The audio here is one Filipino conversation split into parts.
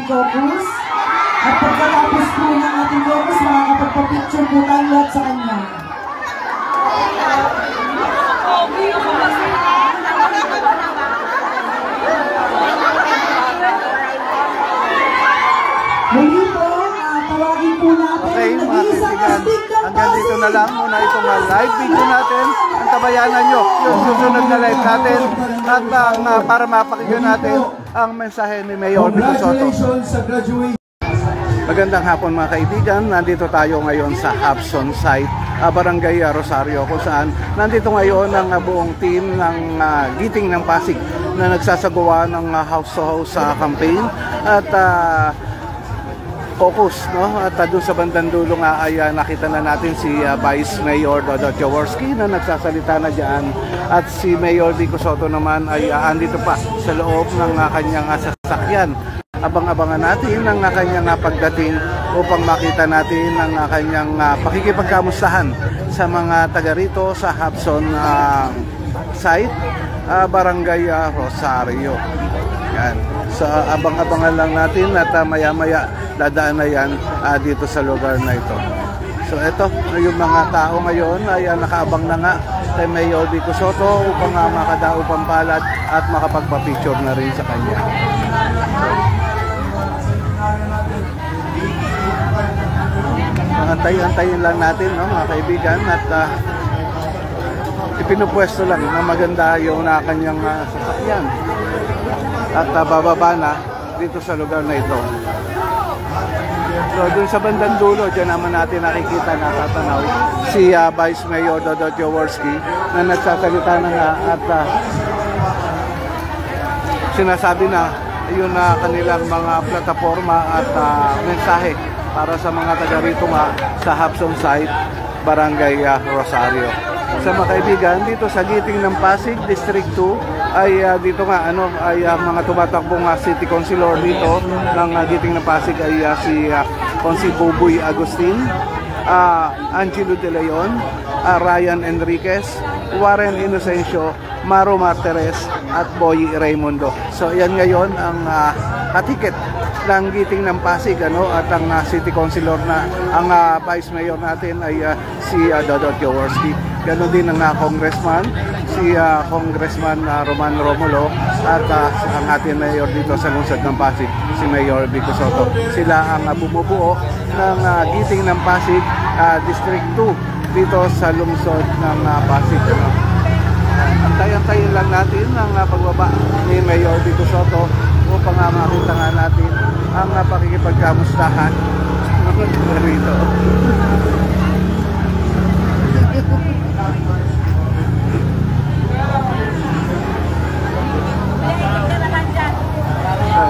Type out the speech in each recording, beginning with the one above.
Focus. At pagkatapos po ng ating focus, makakapagpa-picture po tayo lahat sa kanya. Muli po, tawagin po natin. Okay, mga kaibigan, hanggang dito na lang muna itong live video natin. Ang tabayanan nyo yung susunod na live natin at para mapakinggan natin ang mensahe ni Mayor Vico Sotto. Magandang hapon mga kaibigan, nandito tayo ngayon sa Hobson site, Barangay Rosario, kung saan nandito ngayon ang buong team ng Giting ng Pasig na nagsasagawa ng house to house campaign at focus, no? At doon sa bandang dulo nga ay nakita na natin si Vice Mayor Dodo Jaworski na nagsasalita na dyan, at si Mayor Vico Sotto naman ay andito pa sa loob ng kanyang sasakyan. Abang-abangan natin ang kanyang pagdating upang makita natin ang kanyang pakikipagkamustahan sa mga taga rito sa Hobson site, Barangay Rosario. Yan. So abang-abangan lang natin at maya-maya dadaan na yan dito sa lugar na ito. So ito, yung mga tao ngayon ay nakaabang na nga kay Mayor Vico Sotto upang makadaog pampalad at makapagpa-picture na rin sa kanya. Antayin lang natin, no, mga kaibigan, at ipinupwesto lang na maganda yung kanyang sasakyan at bababa na dito sa lugar na ito. So dun sa bandang dulo, dyan naman natin nakikita, natatanaw si Vice Mayor Dodo Jaworski na nagsasalita na nga at sinasabi na yun na kanilang mga plataforma at mensahe para sa mga taga rito nga sa Hobson site, Barangay Rosario. Sa mga kaibigan, dito sa Giting ng Pasig, District 2, ay dito nga ay mga tumatakbong City Councilor dito ng Giting ng Pasig ay si Consi Buboy Agustin, Angelo De Leon, Ryan Enriquez, Warren Inocencio, Maro Martires at Boy Raimundo. So yan ngayon ang katiket ng Giting ng Pasig, at ang City Councilor na ang Vice Mayor natin ay si Dodo Jaworski. Ganon din ang Congressman, si Congressman Roman Romulo, at ang ating Mayor dito sa lungsod ng Pasig, si Mayor Vico Sotto. Sila ang bumubuo ng Giting ng Pasig District 2 dito sa lungsod ng Pasig. Antayin lang natin ang pagbaba ni Mayor Vico Sotto upang makita nga natin ang pakikipagkamustahan rito.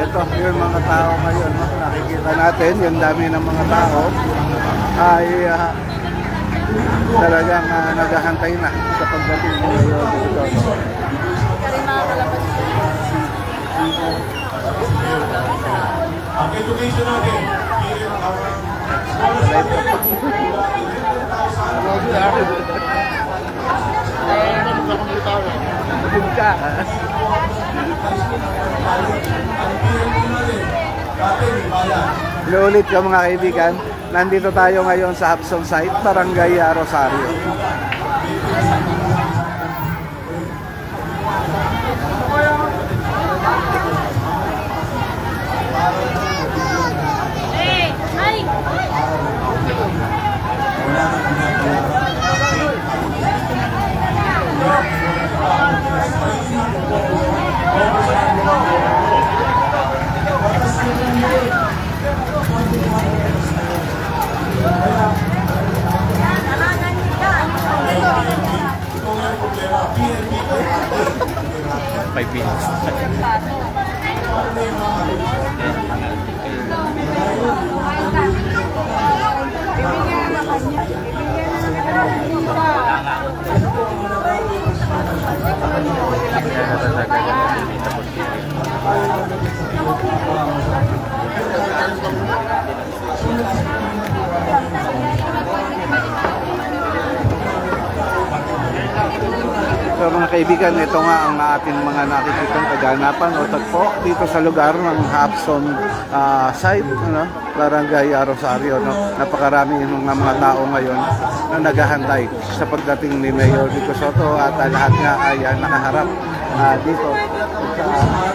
Ito yung mga tao ngayon, nakikita natin yung dami ng mga tao ay talagang naghahantay na sa pagdating ng Mayor Vico Sotto. Ang education natin, Inuulit ko mga kaibigan, nandito tayo ngayon sa Hapson site, Barangay Rosario. So mga kaibigan, ito nga ang ating mga nakikitang kaganapan o tagpo dito sa lugar ng Hapson site, Barangay Rosario. Napakarami ng mga tao ngayon na naghahantay sa pagdating ni Mayor Vico Sotto at lahat nga ay nakaharap dito.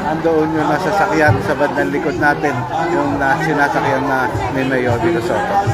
Andoon yung nasasakyan sa bandang likod natin, yung sinasakyan na ni Mayor Vico Sotto.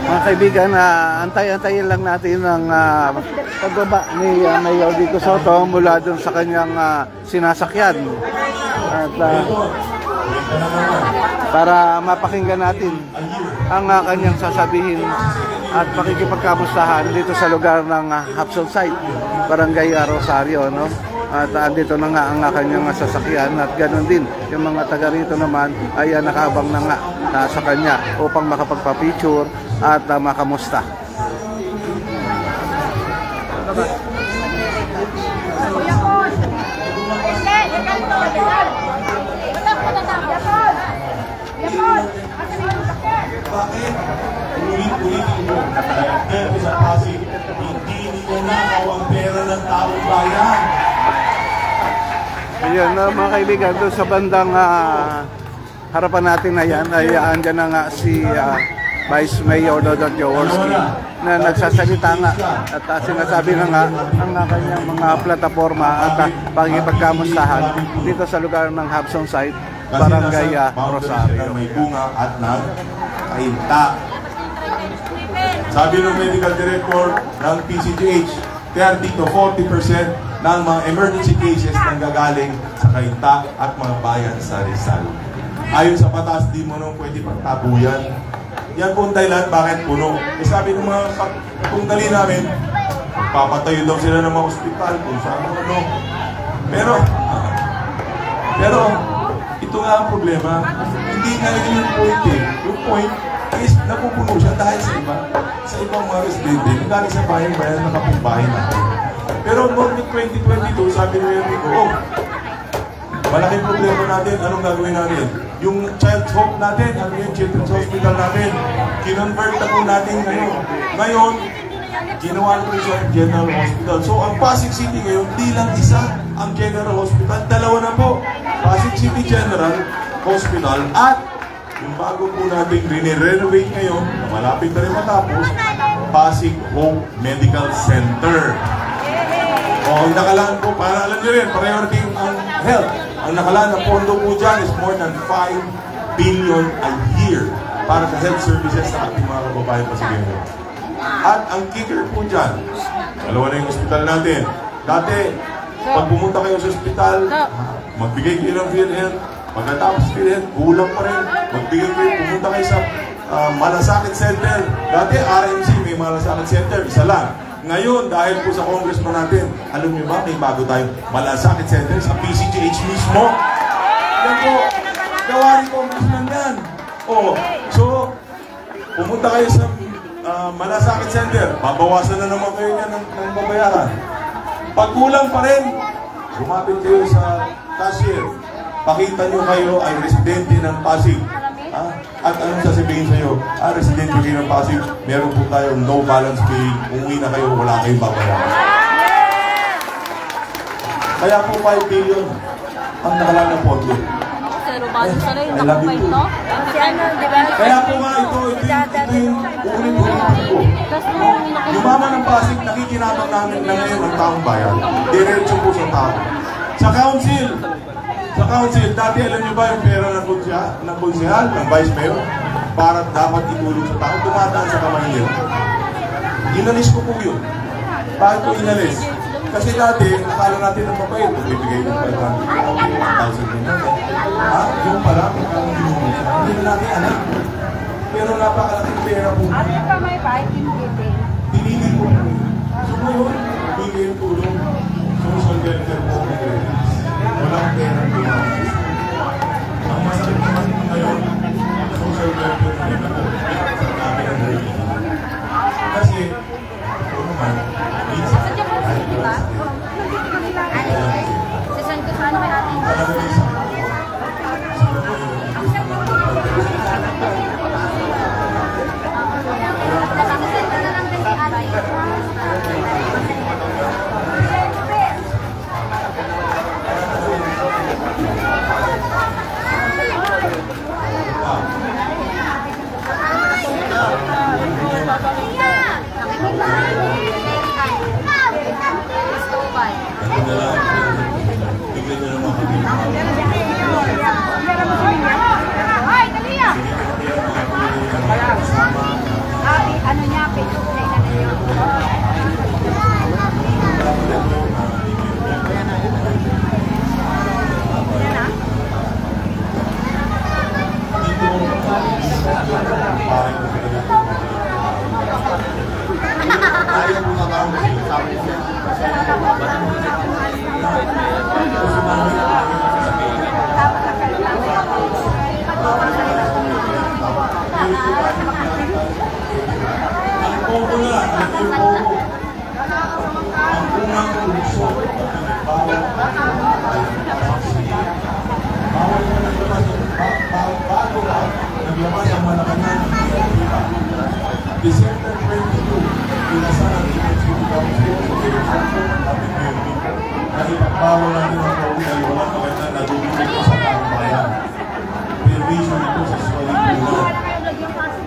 Mga kaibigan, antay-antayin lang natin ang pagbaba ni Mayor Vico Sotto mula dun sa kanyang sinasakyan. At para mapakinggan natin ang kanyang sasabihin at pakikipagkamustahan dito sa lugar ng Hapson site, Barangay Rosario, At andito na nga ang kanyang sasakyan at ganoon din yung mga taga rito naman ay nakaabang na nga sa kanya upang makapagpa-picture at makamusta. Bakit? Ulit-ulitin mo. Dahil sa Pasig, hindi ninanakaw ang pera ng taong bayan. Ayan mga kaibigan, doon sa bandang harapan natin na yan ay andyan na nga si Vice Mayor Dodot Jaworski na nagsasalita nga at sinasabi na nga ang kanyang mga plataforma at pakikipagkamustahan dito sa lugar ng Hapson site, Barangay Rosario. May bunga at nagkainta. Sabi ng medical director ng PCGH, 30 to 40% ng mga emergency cases nang gagaling sa Kainta at mga bayan sa Rizal. Ayon sa batas, di mo nung pwede pagtabuyan. Yan po ang dahilan bakit puno. Sabi ng mga pagtunggali namin, papatayo daw sila ng mga ospital kung saan ano. Pero, ito nga ang problema. Hindi nga yung point eh. Yung point is napupuno siya dahil sa ibang mga residente. Galing sa bayan nakapagbahay natin. Pero noong 2022, sabi ni Enrico, malaking problema natin, anong gagawin natin? Yung Child's Hope natin, ano yung Children's Hospital natin, kinonvert na po natin ngayon. Ngayon, ginawa na po siya General Hospital. So, ang Pasig City ngayon, di lang isa ang General Hospital, dalawa na po. Pasig City General Hospital at yung bago po natin rini-renovate ngayon, na malapit na rin matapos, Pasig Hope Medical Center. Ang nakalaan po, para alam nyo rin, priority ang health. Ang nakalaan na pondo po dyan is more than 5 billion a year para sa health services sa ating mga kababayan Pasigero. At ang kicker po dyan, dalawa na yung ospital natin. Dati, pag pumunta kayo sa ospital, magbigay kayo ng PhilHealth. Pagkatapos PhilHealth, kulang pa rin. Magbigay kayo, pumunta kayo sa Malasakit Center. Dati RMC may Malasakit Center, isa lang. Ngayon, dahil po sa congressman natin, alam niyo ba, may bago tayong Malasakit Center sa PCGH mismo. Yan po, gawa ni congressman yan. Oh, so, pumunta kayo sa Malasakit Center, babawasan na naman kayo niya ng babayaran. Pag kulang pa rin, lumapit kayo sa cashier. Pakita nyo kayo ay residente ng Pasig. At anong sasabihin sa'yo? Residente kayo ng Pasig, meron po tayong no balance pay. Umuwi na kayo, wala kayong babayaran. Kaya po 5 billion ang nakalaan ng pondo. I love you too. Kaya po nga ito yung ulit-ulit ko. Yung mama ng Pasig, nakikinabang namin na ngayon ang taong bayan. Diretso po sa tao. Sa council, dati alam niyo ba yung pera ng konsehal, ng vice mayor, para dapat itulong sa tao, dumadaan sa kamay nila. Inalis ko po yun. Bakit ko inalis? Kasi dati, akala natin ang mabait, bibigay ng 500,000 din natin. Yung pala, hindi na natin alam. Pero napakalaking pera po. Ano pa may bike in giving? Dinigil po. So ngayon, bigay yung tulong. Social welfare po. Walang pera po. Ang masakit naman po ngayon, social welfare po na po. Sa dami ng relief. Kasi, ano naman, minsan, ano niya, Facebook na niya. Ayaw mo matawag sa ang popo na, ang popo. Ang unang puso, bawal na naglabas bago naglabas ang Malacanang December 22, pinasan ang City Council sa na ipagbawal natin ang popo dahil walang magandang nadudulog sa taong bayan. Permission ito sa swalipunan.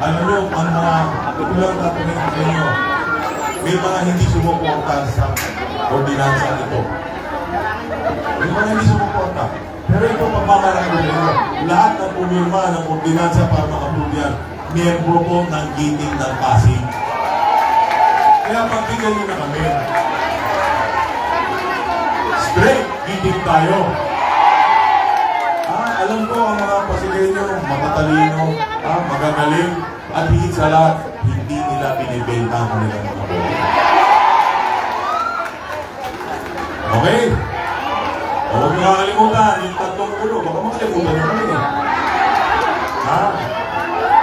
Alam nyo, ang mga kulang natin sa inyo, may mga hindi sumuporta sa ordinansa ito. May mga hindi sumuporta. Pero ito pagmamalaki nyo, lahat ng pumirma ng ordinansa para makaprove yan, miyembro po ng giting ng Pasig. Kaya pagbigyan nyo na kami. Straight, giting tayo. Alam ko ang mga Pasigenyo, matatalino, magagaling, at higit sa lahat, hindi nila binibenta ang kanilang mga bola. Okay? Huwag nyo kakalimutan, yung tatlong ulo, baka makalimutan nyo kami.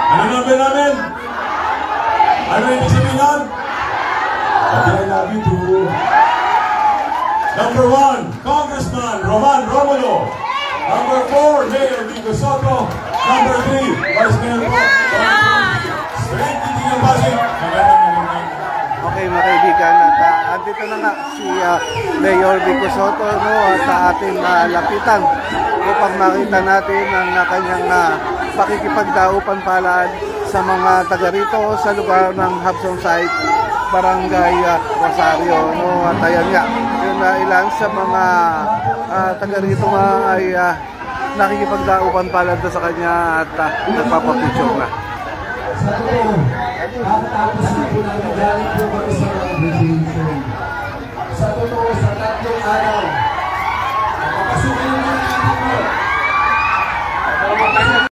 Ano number namin? Ano ibig sabihin nun? Okay, I love you too. Number 1, Congressman Roman Romulo. Number 4, Mayor Vico Soto. Number 3, Vice Mayor Po. Straight Giting ng Pasig. Okay mga kaibigan, at andito na nga si Mayor Vico Soto sa ating lapitan upang makita natin ang kanyang pakikipagdaupan palad sa mga taga rito sa lugar ng Habsong Site, Barangay Rosario. At ayan nga, yun ilan sa mga taga rito nga ay nakikipagdaupan palad sa kanya at nagpapapicture na. Sa totoo, kakatapos na po namin tatlong araw.